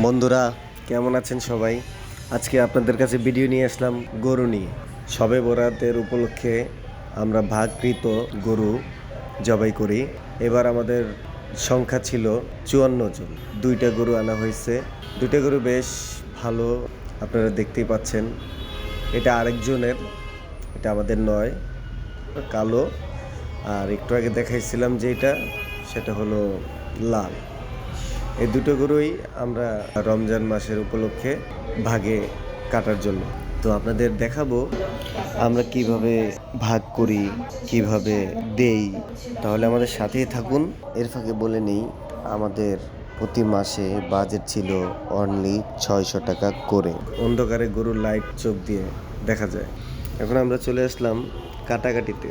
বন্ধুরা, কেমন আছেন সবাই? আজকে আপনাদের কাছে ভিডিও নিয়ে আসলাম গরু নিয়ে। শবে বরাতের উপলক্ষে আমরা ভাগকৃত গরু জবাই করি। এবার আমাদের সংখ্যা ছিল 54 জন। 2টা গরু আনা হয়েছে। 2টা গরু বেশ ভালো, আপনারা দেখতেই পাচ্ছেন। এটা আরেকজনের, এটা আমাদের নয়, কালো। আর একটু আগে দেখাইছিলাম যেটা, সেটা হলো লাল। এই দুটো গরুই আমরা রমজান মাসের উপলক্ষে ভাগে কাটার জন্য। তো আপনাদের দেখাবো আমরা কিভাবে ভাগ করি, কিভাবে দেই। তাহলে আমাদের সাথেই থাকুন। এর ফাঁকে বলে নেই, আমাদের প্রতি মাসে বাজেট ছিল অনলি 600 টাকা করে। অন্ধকারে গরুর লাইট চোখ দিয়ে দেখা যায়। এখন আমরা চলে আসলাম কাটাকাটিতে।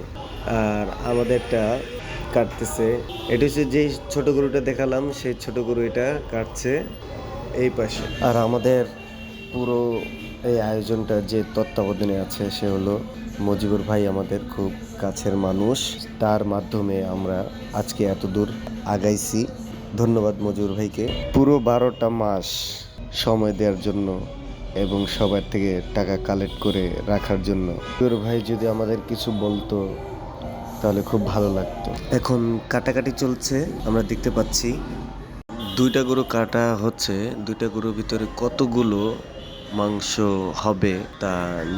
আর আমাদেরটা কাটতেছে, এটা হচ্ছে যেই ছোট গরুটা দেখালাম, সেই ছোট গরু এটা কাটছে এই পাশে। আর আমাদের পুরো এই আয়োজনটা যে তত্ত্বাবধানে আছে সে হলো মজিবুর ভাই, আমাদের খুব কাছের মানুষ। তার মাধ্যমে আমরা আজকে এত দূর আগাইছি। ধন্যবাদ মজিবুর ভাইকে, পুরো 12টা মাস সময় দেওয়ার জন্য এবং সবার থেকে টাকা কালেক্ট করে রাখার জন্য। মজিবুর ভাই যদি আমাদের কিছু বলতো তাহলে খুব ভালো লাগতো। এখন কাটাকাটি চলছে, আমরা দেখতে পাচ্ছি 2টা গরু কাটা হচ্ছে। 2টা গরুর ভিতরে কতগুলো মাংস হবে তা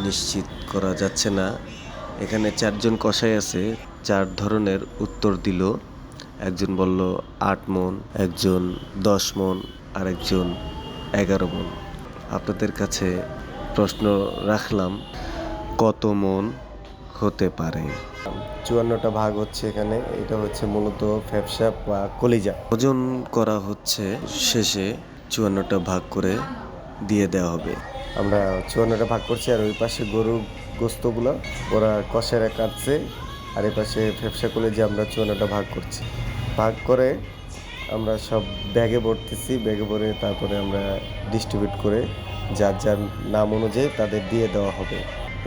নিশ্চিত করা যাচ্ছে না। এখানে 4জন কসাই আছে, 4 ধরনের উত্তর দিল। একজন বলল 8 মণ, একজন 10 মণ, আর একজন 11 মণ। আপনাদের কাছে প্রশ্ন রাখলাম, কত মণ হতে পারে? 54টা ভাগ হচ্ছে এখানে। এটা হচ্ছে মূলত ফ্যাপসা বা কলিজা। ওজন করা হচ্ছে, শেষে 54টা ভাগ করে দিয়ে দেওয়া হবে। আমরা 54টা ভাগ করছি, আর ওই পাশে গরুর গোস্তগুলো ওরা কষাইরা কাটছে, আর এই পাশে ফ্যাপসা কলিজা আমরা 54টা ভাগ করছি। ভাগ করে আমরা সব ব্যাগে ভরতেছি। ব্যাগে ভরে তারপরে আমরা ডিস্ট্রিবিউট করে যার যার নাম অনুযায়ী তাদের দিয়ে দেওয়া হবে।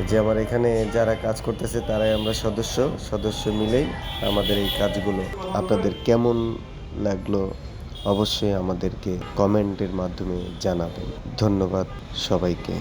যে আমার এখানে যারা কাজ করতেছে তারাই আমরা সদস্য মিলেই আমাদের এই কাজগুলো। আপনাদের কেমন লাগলো অবশ্যই আমাদেরকে কমেন্টের মাধ্যমে জানাবেন। ধন্যবাদ সবাইকে।